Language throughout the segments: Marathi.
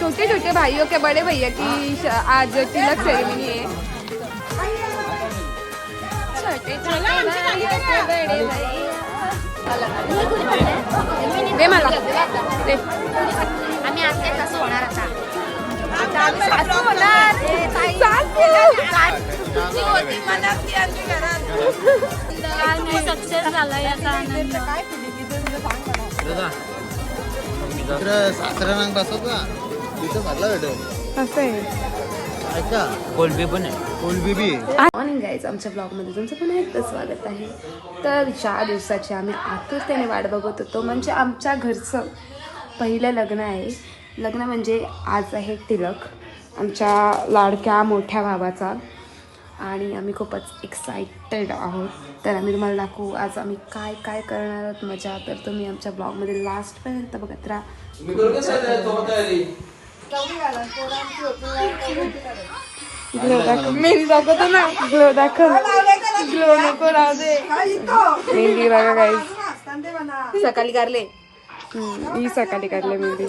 छोटे छोटे भाइयों के बड़े भैया की आज तिलक सेरेमनी है। छोटे छोटे भाइयों के बड़े भैया दे मला दे। आम्ही आज कसं होणार आता सासू होणार सक्सेस झाला याचा आनंद। सासऱ्यांना बसवता तिथं भरला भेटेल असं आहे। ऐका कोलबी पण आहे, कोलबी बी मॉर्निंग गाईज, आमच्या ब्लॉगमध्ये तुमचं पुन्हा एकदा स्वागत आहे। तर 4 दिवसाची आम्ही आतुरतेने वाट बघत होतो, म्हणजे आमच्या घरचं पहिलं लग्न आहे। लग्न म्हणजे आज आहे तिलक आमच्या लाडक्या मोठ्या भावाचा आणि आम्ही खूपच एक्साइटेड आहोत। तर आम्ही तुम्हाला दाखवू आज आम्ही काय काय करणार आहोत मजा। तर तुम्ही आमच्या ब्लॉगमध्ये लास्टपर्यंत बघत राहा। मेहंदी दाखवतो ना, ग्लो दाखव, ग्लो नको राहू दे। मेहंदी बघा गाईज, सकाळी काढले, ही सकाळी काढले मेहंदी।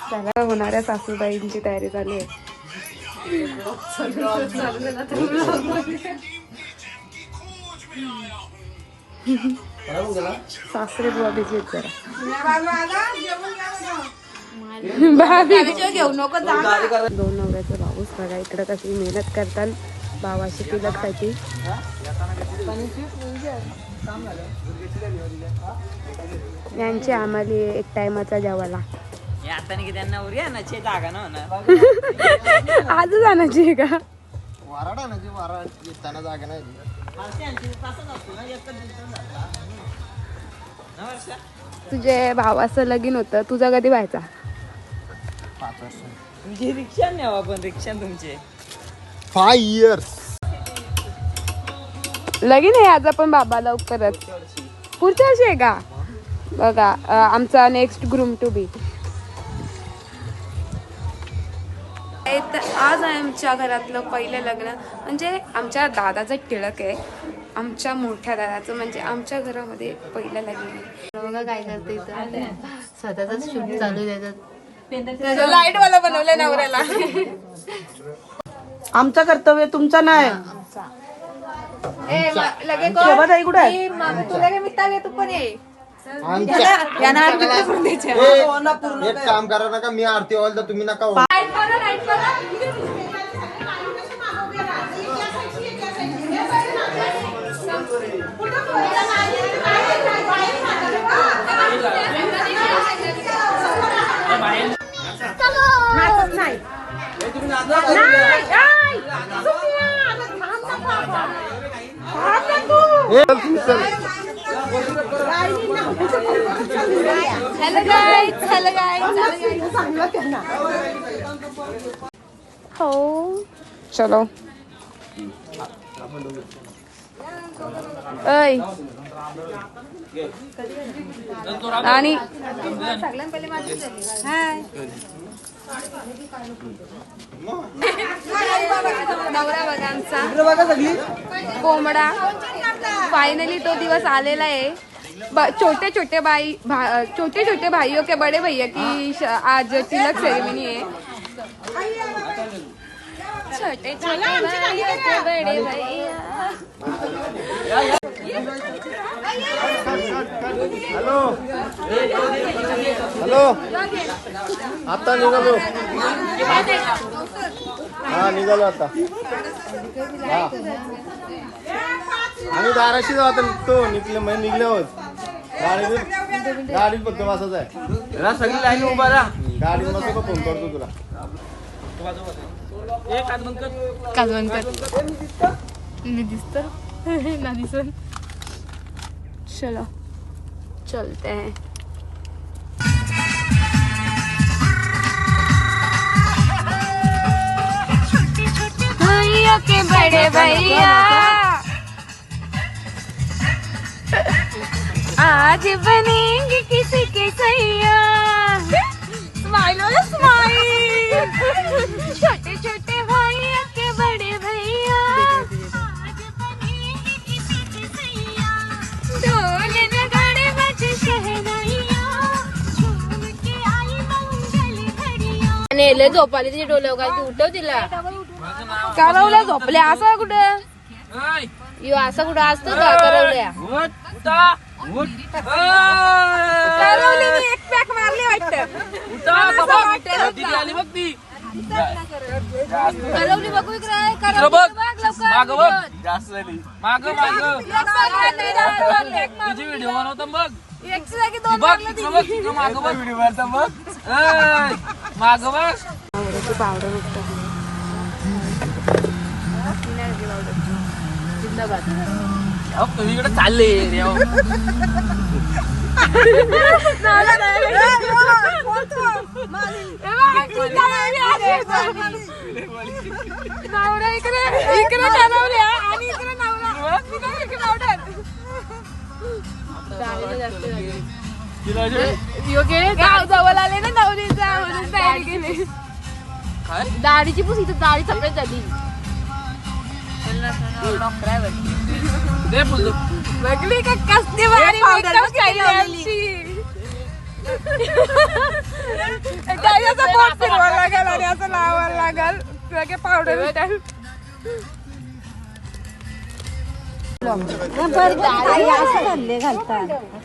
त्याला होणाऱ्या सासूबाईंची तयारी चालू आहे। सासरे बुवा बिझी जरा घेऊ नको। 2 नवऱ्याचा भाऊस बघा इकडं कशी मेहनत करतात भावाशी तिलकसाठी। यांची आम्हाला एक टायमाचा जेवायला आजच आणायची आहे का? वाराडा ना जी वाराड त्यांना जागा नाही। तुझे भावाचं लगीन होतं, तुझा कधी व्हायचा? 5 वर्ष तुमची रिक्षा न्यावा, पण रिक्षा तुमचे 5 years लगीन आहे आज आपण बाबा लवकरच पुढच्या वर्षी आहे का? बघा आमचा नेक्स्ट ग्रूम टू बी। आज आमच्या घरातलं पहिलं लग्न, म्हणजे आमच्या दादाचं टिळक आहे, आमच्या मोठ्या दादाचं, म्हणजे आमच्या घरामध्ये पहिलं लग्न आहे। बघा काय करते इथं स्वतःच शूट चालू देतात। लाईट वाला बनवलं नवऱ्याला। आमचं कर्तव्य तुमचं नाही। तुला काय मिळता तू पण ये। एक काम करा नका, मी आरती व्हाल तर तुम्ही नका हेलो गाइस, हेलो गाइस। हो चलो ऐ आणि सगळ्यात पहिले माझी हाय नवरा बघा आमचा कोंबडा। फायनली तो दिवस आलेला आहे। छोटे छोटे भाइयों के बड़े भैया की आज तिलक सेरेमनी है। छोटे छोटे भाइयों के बड़े भैया। हॅलो हॅलो, आता निघालो। हा निघालो आता। हा आणि दाराशी जाऊ आता, निघतो निघले होत गाडीत फक्त बसायचं आहे। सगळी लाईन उभा राहा, गाडीत बसतो, फोन करतो तुला। काजवण कर मी दिसतो ना दिसून। चलो चलते हैं। भाइयों के बड़े भैया आज बनेंगे किसी के सैया। स्माइल वाला स्माइल। छोटे छोटे भाइयों के बड़े भैया आज बनेंगे किसी के सैया। ढोल नगाड़े बजे शहनाइयाँ, झूम लय झोपाली तिच्या डोल्यावर काय उठव तिला करवल्या झोपल्या असं कुठं यो असं कुठं असतं का करवल्या करवलीने एक पॅक मारली वाटतं करवली बघू इकडे करवली बघ तुझी व्हिडिओ बनवतो बघ एकशे जागी दोन बघ तिकडं बघ तिकडं मागं बघ व्हिडिओ बनवतो बघ मागं बघ पावडर तुम्ही इकडे चालले रे अहो. नवरा इकडे इकडे करवल्या आणि इकडे नवरा पावडर गाव जवळ आले ना नवरीचा म्हणून तयारी केली दाढीची पुस इथं दाढी सगळ्यात झाली दे फुल बघली का कसली भारी पावडर त्याच्याचं बोट फिरवायला लागेल आणि असं लावायला लागेल सगळे पावडर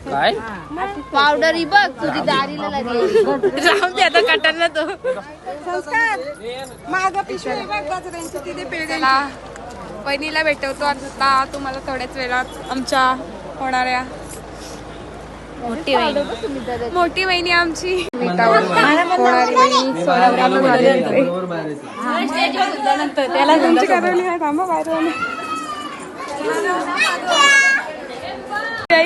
काय पावडर ही बघ तुझी दाढीला लागली राहून दे आता कटांना तो माग पिशवी बघ गजऱ्यांची तिथे पिळगेला वहिनीला भेटवतो आता तुम्हाला थोड्याच वेळात आमच्या होणाऱ्या मोठी वहिनी आमची होणारी वहिनी सोनावऱ्याला झाली त्याला तुमची करवली आहे थांबा बाहेर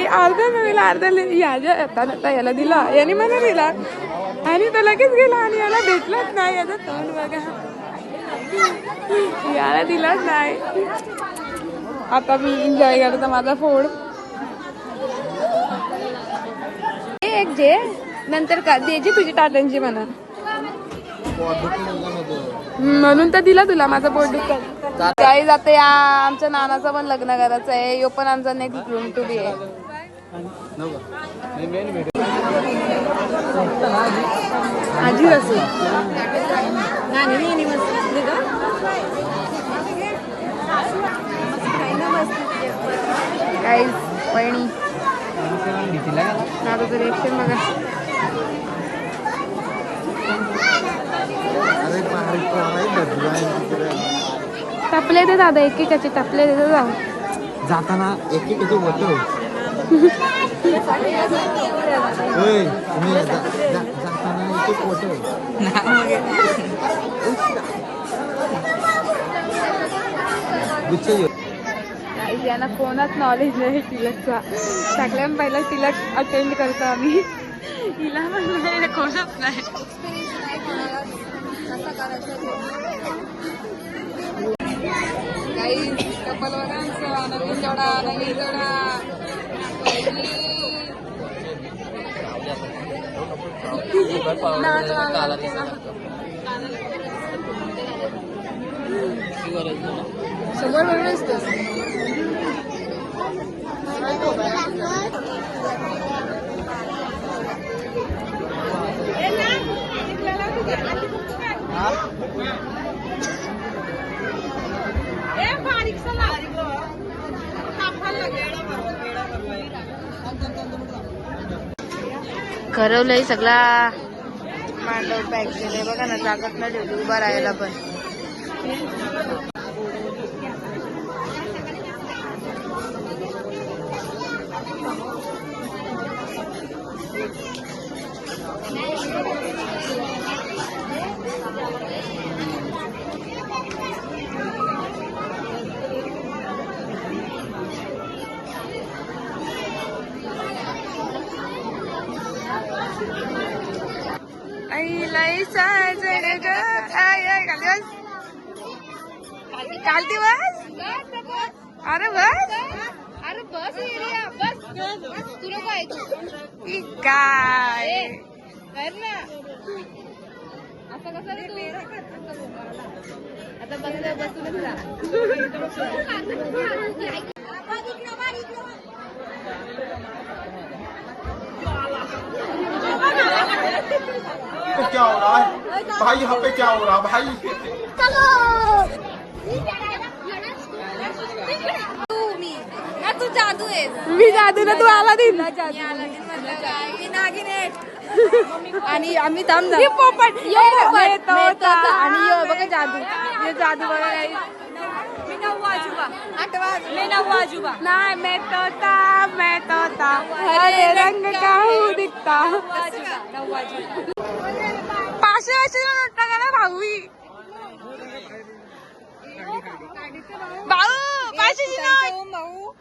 अर्धा नवीला अर्धा याच्या आता याला दिला याने मला दिला आणि तो लगेच गेला आणि याला भेटलाच नाही याचा तोंड बघा याला दिलाच नाही आता मी एन्जॉय करतो माझा फोड एक जे नंतर का द्यायची तुझी टाटांची म्हणा म्हणून तर दिला तुला माझा पोट दुखत काही जाते या आमच्या नानाचं पण लग्न करायचं आहे यो पण आमचा नेक्स्ट ग्रूम टू बी आहे आजी असं गाईज वहिनी दादाचं रिएक्शन बघा टपले दे दादा एकेकाचे टपले दे जाऊ जाताना एकेकाचे होत जाताना एक फोटो यांना कोणाच नॉलेज नाही टिलकचा सगळ्यात पहिला टिलक अटेंड करतो आम्ही हिला पण कोणच नाही कपल समोर बरोबर करवलंय सगळा मांडव पॅक केले बघा ना जागत न ठेवली उभा राहायला पण काल दिवस अरे बस अरे बस एरिया बस तुला काय काय ना असं कसं रे आता बसूनच पे क्या हो रहा है भाई, यहाँ पे क्या हो रहा भाई? तू जादू आहे मी जादू ना, तू आला दिन आणि आम्ही थांब ना पोपट आणि यो बघा जादू हे जादू बघा काही नाही, मैं तोता हरे रंग का हूँ दिखता. 500 नोटा का ना भाऊ, भाऊ 500 ची नोट.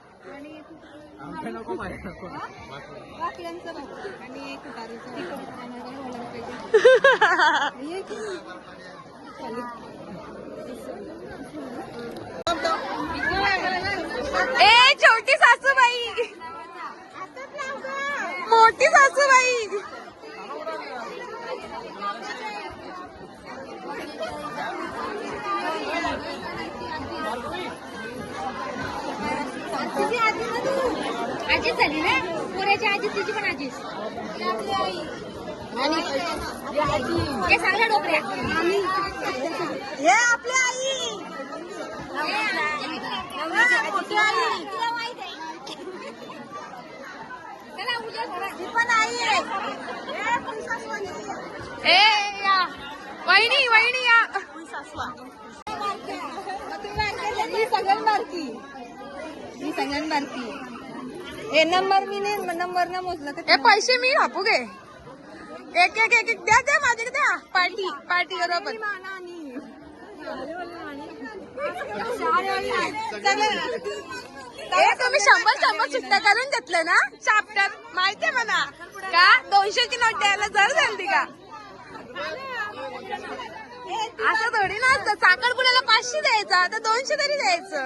ए छोटी सासूबाई, मोठी सासूबाई. आजी झाली ना पुऱ्याची आजी, तुझी पण आजी आणि हे सांगा डोकऱ्या हे आपली आई, मोठी आई, ती पण आई आहे. ए या वहिनी, वहिनी या. मी सगळ्यात बारकी हे नंबर मी नाही, नंबर ना मोजला हे पैसे मी रापू गे, एक एक एक एक द्या द्या माझ्याकडे द्या. पार्टी पार्टी करू आपण. ए तुम्ही 100 चिट्ट्या करून घेतलं ना चाप्टर, माहितीये म्हणा का? 200 ची नोट द्यायला जर झाली का? असं थोडी ना असतं. साखरपुड्याला 500 द्यायचा, आता 200 तरी द्यायचं.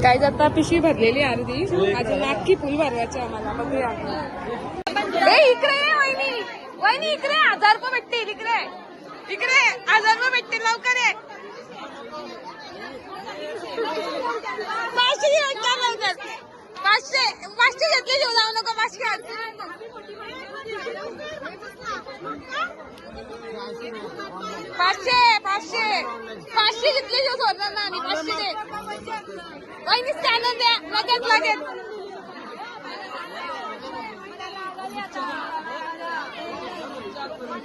काय जाता पिशवी भरलेली अर्धी, अजून अख्खी फुल भरवायची आम्हाला. बघूया. ए इकडे ये वहिनी, वहिनी इकडे 1000 रुपये भेटतील. इकडे इकडे 1000 रुपये भेटतील, लवकर ये. 500 घ्या लवकर. 500 घेतले, जेव जाऊ नको. 500 घ्या. 500 घेतले, जेव सोडणार ना आम्ही. 500 दे वहिनी, स्कॅनर द्या लगेच लगेच.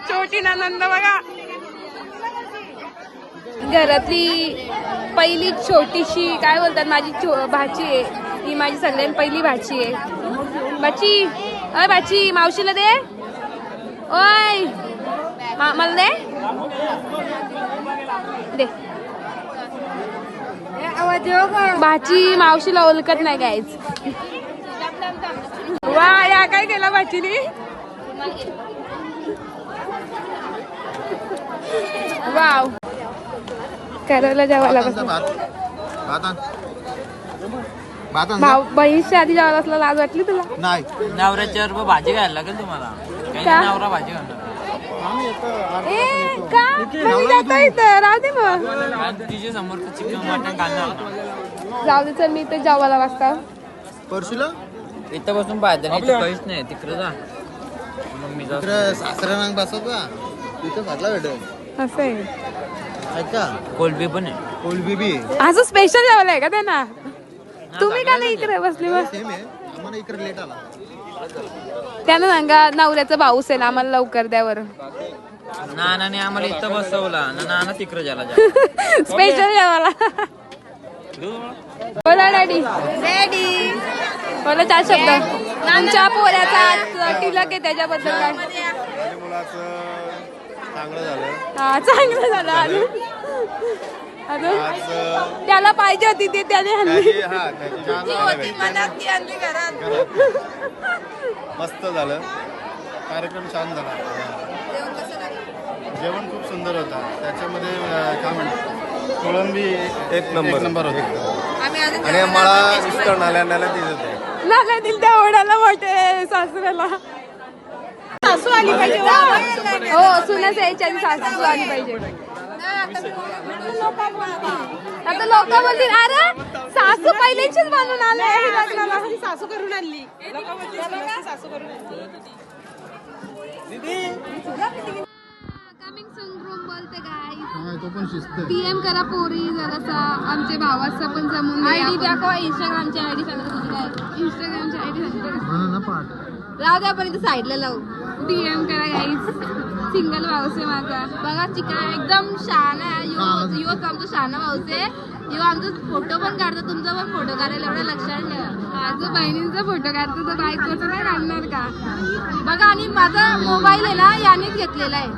छोटी नंद बघा, घरातली पहिली छोटीशी काय बोलतात माझी भाची आहे. ही माझी सगळ्यात पहिली भाची आहे. भाची, अय भाची, मावशीला दे. ओय मला दे दे. भाची मावशीला ओळखत नाही गायच. वा, या काय केला भाचीनी. वाव, करायला जेवायला बसलं. भाऊ बहीणच्या आधी जेवायला असला लाज वाटली तुला? नाही, नवऱ्याच्या बरोबर भाजी घ्यायला लागेल तुम्हाला. काही का? नवरा भाजी घालणार ए का मी जातो इथं, राहू दे मग. आणि तिच्या समोर चिकन मटन घालणार. जाऊ दे, चल मी इथं जेवायला वाजता. परशुला इथं बसून पाहिजे नाही, काहीच नाही. तिकडे जा, मग मी जातो. सासरा नांग बसव का तिथं भागला भेटेल. असं आहे. ऐका, कोलबी पण आहे. कोलबी बी असं स्पेशल जेवलं आहे का ते ना? तुम्ही का नाही इकडे बसले? बस सेम आहे, आम्हाला इकडे लेट आला. त्यानं सांगा नवऱ्याचा भाऊस आहे ना, आम्हाला लवकर द्यावर. नानाने आम्हाला इथं बसवला, नाना तिकडे झाला. स्पेशल जेवायला. बोला डॅडी. डॅडी बोला 4 शब्द. आमच्या पोऱ्याचा टिलक आहे, त्याच्याबद्दल काय? चांगलं झालं. हा, चांगलं झालं. अजून त्याला पाहिजे होती ते त्याने आणली. मस्त झालं, कार्यक्रम छान झाला. जेवण खूप सुंदर होता. त्याच्यामध्ये काय म्हणतात, कोळंबी एक नंबर होती. आणि मला नुसतं नाल्या दिसत होते. नाला दिल त्या ओढ्याला मोठे सासऱ्याला. सासू आली पाहिजे. हो, सुनाच यायच्या आधी सासू आली पाहिजे. आता लोक बोलतील अरे सासू पहिल्याचीच बनून आले लग्नाला. सासू करून आणली सासू करून कमिंग सून रूम बोलते गाईस. पीएम करा पोरी जरासा आमचे भावाचा पण जमून आयडी दाखवा. इंस्टाग्रामची आयडी सांगा तुझी काय. इंस्टाग्रामची आयडी सांगतो राहू द्या पण इथे साईडला लावू. पीएम करा गाईस. सिंगल भाऊस आहे माझा. बघा चिका एकदम शहाणा आहे. यो आमचा शहाणा भाऊस आहे. यो आमचा फोटो पण काढतो. तुमचा पण फोटो काढायला एवढं लक्षात ठेवा. माझं बहिणींचा फोटो काढतो तर बायकोचा नाही काढणार का. बघा आणि माझा मोबाईल आहे ना यानेच घेतलेला आहे.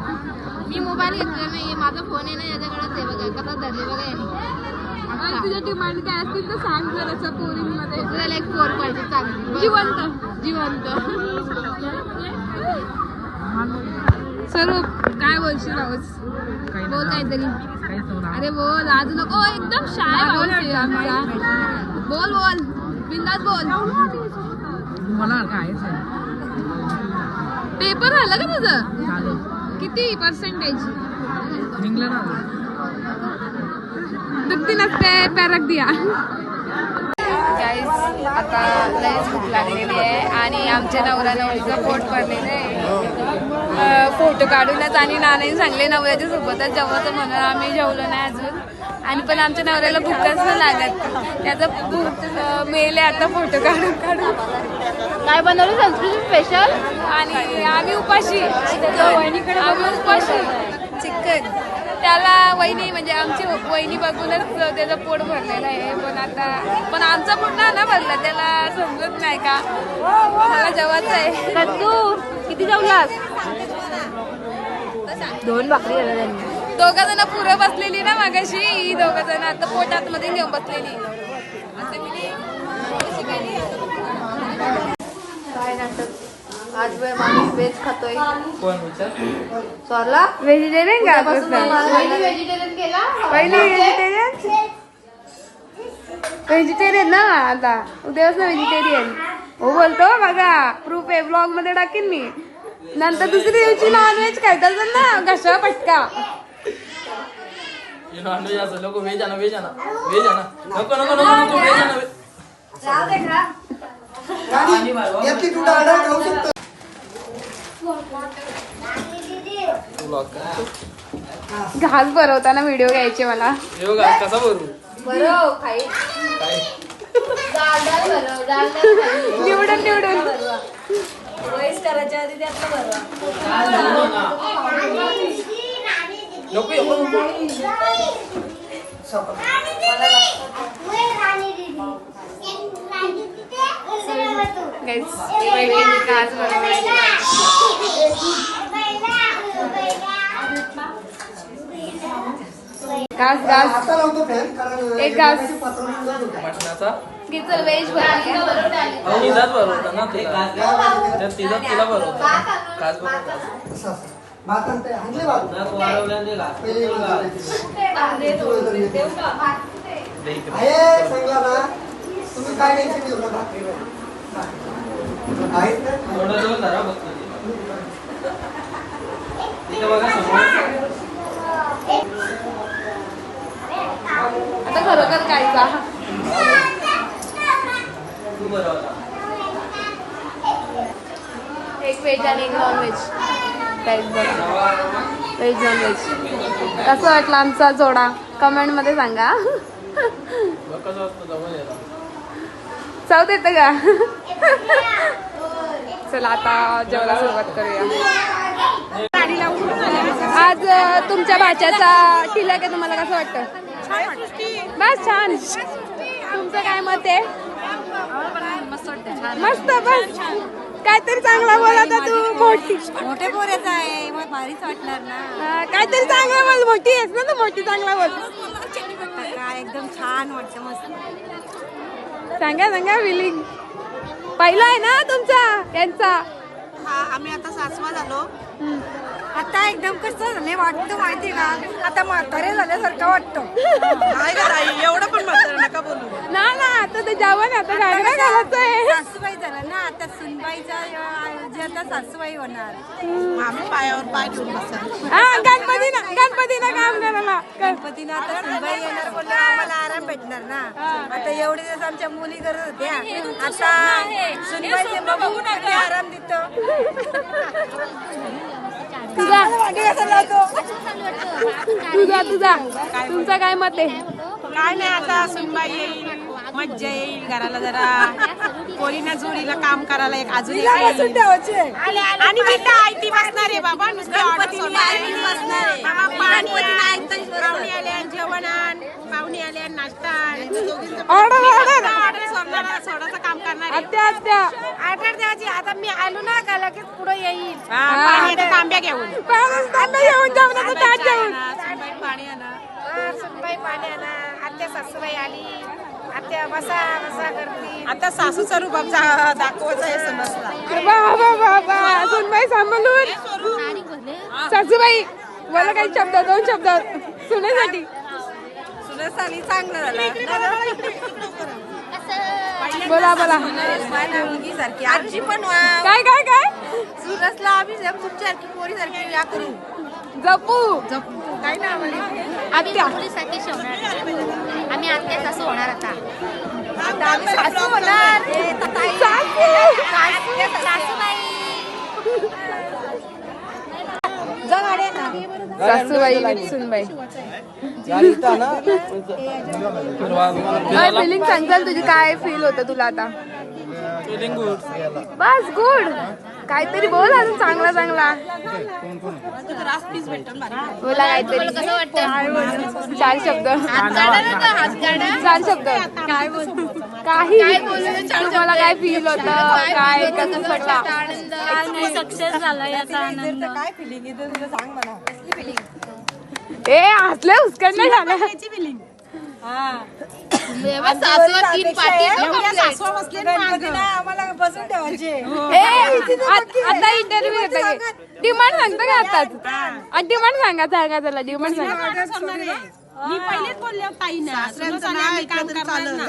मी मोबाईल घेतलेला नाहीये. माझा फोन आहे ना याच्याकडेच आहे. बघा कसा धरले बघा याने. तुझ्या डिमांड काय असतील तर सांग जरा पोरिंग मध्ये. तुला एक 4 पाहिजे चांगली जिवंत. स्वरूप काय बोलशील भाऊस. बोल काहीतरी. अरे बोल आज नको. एकदम शाय भाऊस आहे आमचा. बोल बिंदास बोल. मला काय पेपर झालं का तुझं. किती पर्सेंटेज निघलं ना. दुखती नसते पॅरक दिया. गाईस आता लयच भूक लागलेली आहे आणि आमच्या नवरा नवरीचं पोट भरलेलं आहे. फोटो काढूनच आणि नानाने सांगले नवऱ्याच्या सोबतच जेवायचं म्हणून आम्ही जेवलो नाही अजून. आणि पण आमच्या नवऱ्याला भूकच नाही लागत. त्याचं भूक मेले आता फोटो काढून. काय बनवलं संस्कृती स्पेशल. आणि आम्ही उपाशी. आम्ही उपाशी चिकन. त्याला वहिनी म्हणजे आमची वहिनी बघूनच त्याचं पोट भरलेलं आहे. पण आमचा पोट ना भरला. त्याला समजत नाही का मला जेवायचं आहे. तू किती जेवलास. 2 भाकरी झाल्या त्यांनी. 2 जण पुरं बसलेली ना मागाशी. 2 जण आता पोटात मध्ये घेऊन बसलेली. काय नाटक. आज माणूस व्हेज खातोय. कोण विचार सॉरला व्हेजिटेरियन का. व्हेजिटेरियन केला. पहिली व्हेजिटेरियन ना. आता उद्यापासून व्हेजिटेरियन हो बोलतो. बघा प्रूफ आहे. ब्लॉग मध्ये टाकेन मी. नंतर दुसरी दिवशी नॉनव्हेज खायचं ना घसा पटका. नॉनव्हेज असं नको. व्हेज आणा व्हेज आणा नको नको नको नको व्हेज आणा. घास भरवताना व्हिडिओ घ्यायचे मला. कसा भरू बरं खाई निवडून करायच्या आधी घास एक घास मटणाचा चल व्हेज बनवूया. तिलाच भरवता ना. तिलाच तुला भरवता काच तुम्ही काय टेन्शन घेऊ नका. आता खरोखर काय का एक व्हेज आणि एक नॉनव्हेज. व्हेज नॉनव्हेज कसं वाटलं आमचा जोडा कमेंट मध्ये सांगा. चव देतं का. चला आता जेवायला सुरुवात करूया. आज तुमच्या भाच्याचा तिलक आहे. तुम्हाला कसं वाटतं. बस छान. तुमचं काय मत आहे. मस्त बस काहीतरी चांगला बोला. तर तू मोठे पोऱ्याचा आहे मग भारीच वाटणार ना. काहीतरी चांगला बोल. मोठी आहेस ना तू. मोठी चांगला बोल. काय एकदम छान वाटतं मस्त. सांगा विलिंग. पहिला आहे ना तुमचा यांचा. आम्ही आता सासवा झालो. आता एकदम कसं झालं वाटतं माहिती का. आता म्हातारे झाल्यासारखं वाटतं. एवढं पण म्हातारे नका बोलू ना आता ते जेवण आता घागरा घालायचंय. सासूबाई झालं ना आता सुनबाईचा जे आता सासूबाई होणार. आम्ही पायावर पाय ठेवून बसायचं. हा गणपतीनं काम करायला. गणपतीनं आता सुनबाई येणार बोललो आम्हाला आराम भेटणार ना. आता एवढे दिवस आमच्या मुली करत होत्या, आता सुनबाई बघू किती आराम देतो. तुमचं काय मत आहे? काय नाही, आता सुनबाई येईल, मज्जा येईल घराला, जरा कोरीना जोडीला काम करायला एक अजून एक येईल. आणि मी तर आयती बसणार आहे बाबा, नुसतं ऑर्डर सोडणार आहे. बाबा पाहुणे आले, जेवण आण, पाहुणे आले, नाश्ता ऑर्डर सोडायचं काम करणार ऑर्डर द्यायची. आता मी आलो ना का लगेच पुढे येईल तांब्या घेऊन पाणी आणा. आत्या सासूबाई आली, आत्या बसा बसा करते. आता सासूचा रूप दाखवायचा आहे समजला. सुनबाई सांभाळून सासूबाई मला काही शब्द, 2 शब्द सुनेसाठी. सुनेसाठी चांगलं झालं. बोला मुलगी सारखी आजी पण काय काय काय सुरसला आम्ही तुमच्यासारखी पोरी सारखी या करू जपू काय ना आत्या मुलीसाठी शिवणार आम्ही आत्या सासू होणार आता. आता आम्ही सासू होणार. सासूबाई सुनबाई फिलिंग सांगताल तुझी, काय फील होतं तुला आता? बस गुड, काहीतरी बोल अजून चांगला बोला काहीतरी. कसं वाटतं? 4 शब्द काय बोलू? काही तुम्हाला काय फील होतं, काय कसं वाटलं? आनंद सक्सेस झाला याचा आनंद. काय फिलिंग येते तुला सांग मला. कसली फिलिंग? ए हसले उस्कडनं झालं. फिलिंग सासू 3 पाटी आम्हाला बसून ठेवायचे. आता इंटरव्ह्यू येतं, डिमांड सांगतो का आताच? डिमांड सांगा त्याला, डिमांड सांगा. मी पहिलेच बोलले ताईंना काम करणार ना.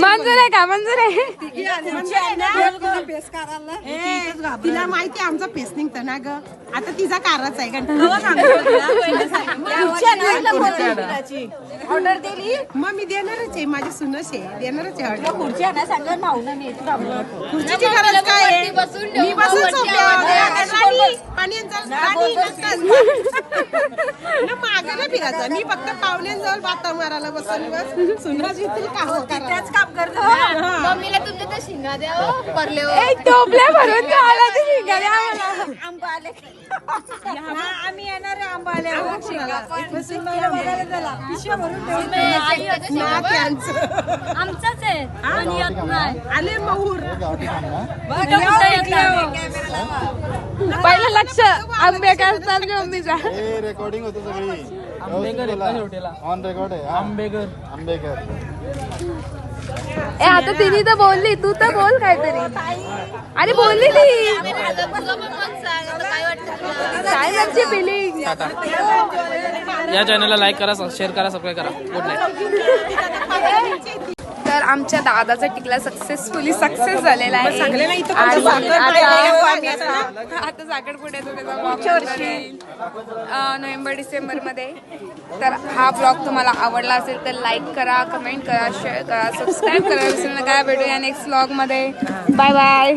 मंजूर आहे का? मंजूर आहे. तिला माहिती आमचा पेस निघतं ना ग. आता तिचा कारच आहे ऑर्डर दिली मग मी देणारच आहे. माझी सुनस आहे, देणारच आहे ऑर्डर. खुर्ची आणायला सांगलं ना. खुर्चीची गरज काय आहे? मी बसून मागायला फिरायचं. मी फक्त पाहुण्यांजवळ बाता मारायला बसून बस. सुनस येतील काम करतो. मम्मीला तुमच्या तर शिंगा द्या परले टोपल्या भरून आला ते शिंगाले आम्हाला. आंबा आले आम्ही येणार आहे. आंबा आले आमचाच आहे पण येत नाही. आले महूर पहिलं लक्ष आंबेकर मम्मीचा. रेकॉर्डिंग होते सगळी ऑन रेकॉर्ड आहे. आंबेकर ए आता तिने तर बोलली, तू तर बोल काहीतरी. अरे बोलली ती काय म्हणजे फिलिंग. या चॅनलला लाईक करा, शेअर करा, सबस्क्राईब करा. Good night. तर आमच्या दादाचा टिकला सक्सेसफुली सक्सेस झालेला आहे. आता साखरपुड्याचा नोव्हेंबर डिसेंबर मध्ये. तर हा ब्लॉग तुम्हाला आवडला असेल तर लाईक करा, कमेंट करा, शेअर करा, सबस्क्राईब करा. विसरू नका. भेटूया नेक्स्ट ब्लॉग मध्ये. Bye bye.